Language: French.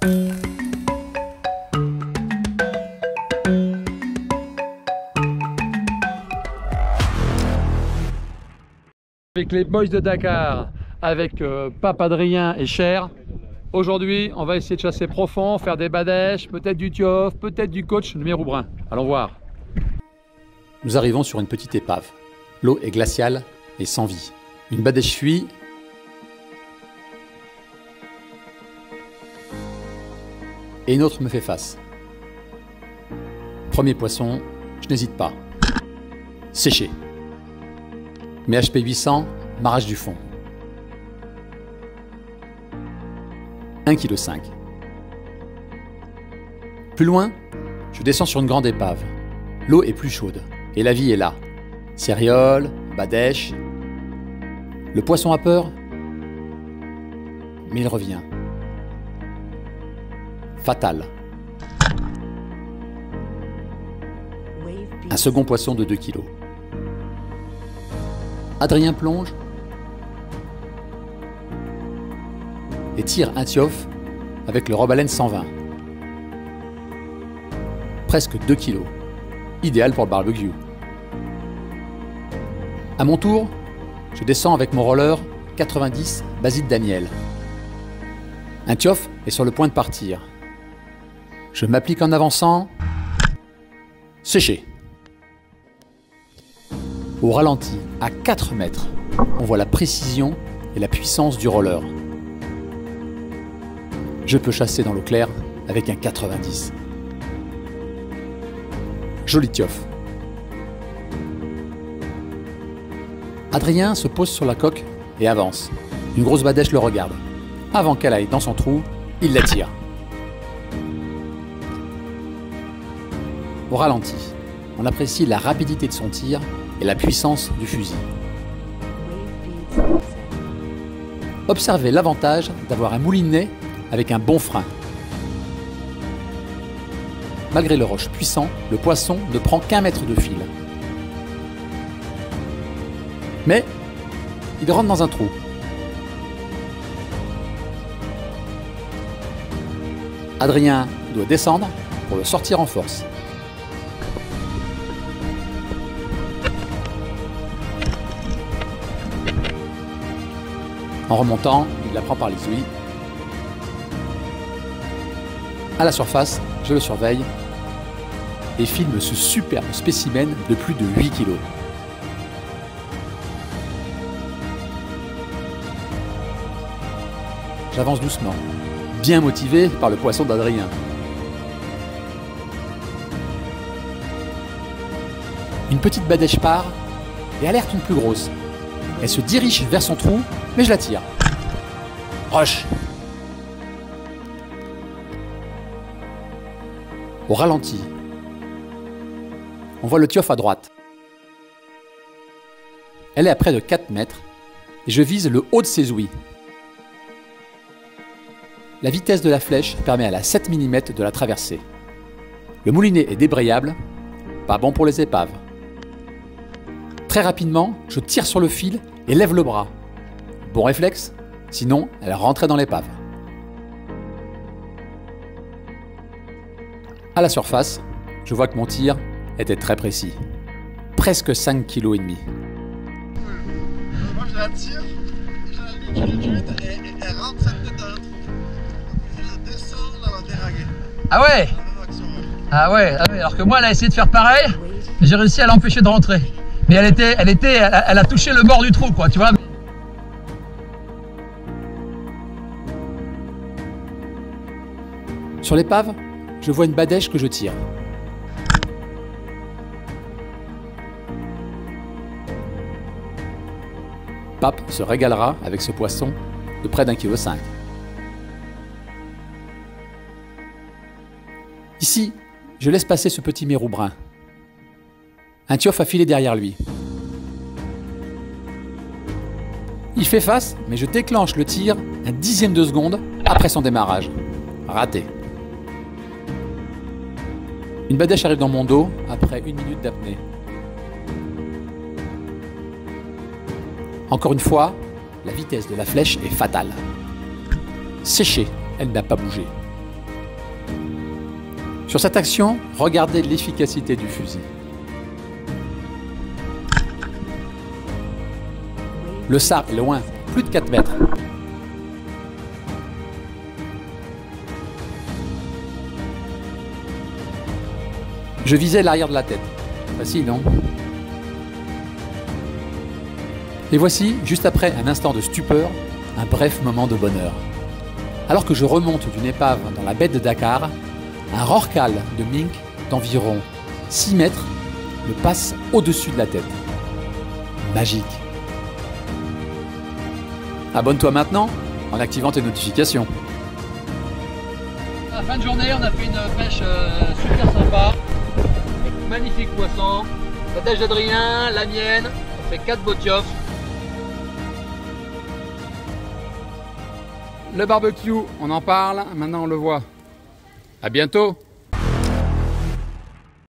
Avec les boys de Dakar, avec Pape Adrien et Cher. Aujourd'hui, on va essayer de chasser profond, faire des badèches, peut-être du tiof, peut-être du coach numéro brun. Allons voir. Nous arrivons sur une petite épave. L'eau est glaciale et sans vie. Une badèche fuit. Et une autre me fait face. Premier poisson, je n'hésite pas. Séché. Mes HP 800 m'arrachent du fond. 1,5 kg. Plus loin, je descends sur une grande épave. L'eau est plus chaude et la vie est là. Céréoles, badèche. Le poisson a peur, mais il revient. Fatal. Un second poisson de 2 kg. Adrien plonge et tire un tiof avec le Robalen 120. Presque 2 kg. Idéal pour le barbecue. À mon tour, je descends avec mon roller 90 Basile Daniel. Un tiof est sur le point de partir. Je m'applique en avançant. Séché. Au ralenti, à 4 mètres, on voit la précision et la puissance du roller. Je peux chasser dans l'eau claire avec un 90. Joli tiof. Adrien se pose sur la coque et avance. Une grosse badèche le regarde. Avant qu'elle aille dans son trou, il la tire. Au ralenti, on apprécie la rapidité de son tir et la puissance du fusil. Observez l'avantage d'avoir un moulinet avec un bon frein. Malgré le roche puissant, le poisson ne prend qu'1 mètre de fil. Mais il rentre dans un trou. Adrien doit descendre pour le sortir en force. En remontant, il la prend par les ouïes. À la surface, je le surveille et filme ce superbe spécimen de plus de 8 kg. J'avance doucement, bien motivé par le poisson d'Adrien. Une petite badèche part et alerte une plus grosse. Elle se dirige vers son trou, mais je la tire. Roche. Au ralenti, on voit le tiof à droite. Elle est à près de 4 mètres et je vise le haut de ses ouïes. La vitesse de la flèche permet à la 7 mm de la traverser. Le moulinet est débrayable, pas bon pour les épaves. Très rapidement, je tire sur le fil et lève le bras. Bon réflexe, sinon elle rentrait dans l'épave. À la surface, je vois que mon tir était très précis. Presque 5,5 kg. Moi je la tire, je la lutte, et elle rentre sa tête dans le trou. Je la descends, là, elle va déraguer. Ah ouais? Ah ouais, alors que moi elle a essayé de faire pareil, mais j'ai réussi à l'empêcher de rentrer. Mais elle a touché le bord du trou, quoi, tu vois. Sur l'épave, je vois une badèche que je tire. Pape se régalera avec ce poisson de près d'1,5 kg. Ici, je laisse passer ce petit mérou brun. Un tiof a filé derrière lui. Il fait face, mais je déclenche le tir un dixième de seconde après son démarrage. Raté. Une badèche arrive dans mon dos après 1 minute d'apnée. Encore une fois, la vitesse de la flèche est fatale. Séchée, elle n'a pas bougé. Sur cette action, regardez l'efficacité du fusil. Le sar est loin, plus de 4 mètres. Je visais l'arrière de la tête. Facile, non? Et voici, juste après un instant de stupeur, un bref moment de bonheur. Alors que je remonte d'une épave dans la baie de Dakar, un rorqual de mink d'environ 6 mètres me passe au-dessus de la tête. Magique. Abonne-toi maintenant en activant tes notifications. À la fin de journée, on a fait une pêche super sympa. Avec magnifique poisson. La pêche d'Adrien, la mienne. On fait 4 botiofs. Le barbecue, on en parle, maintenant on le voit. À bientôt!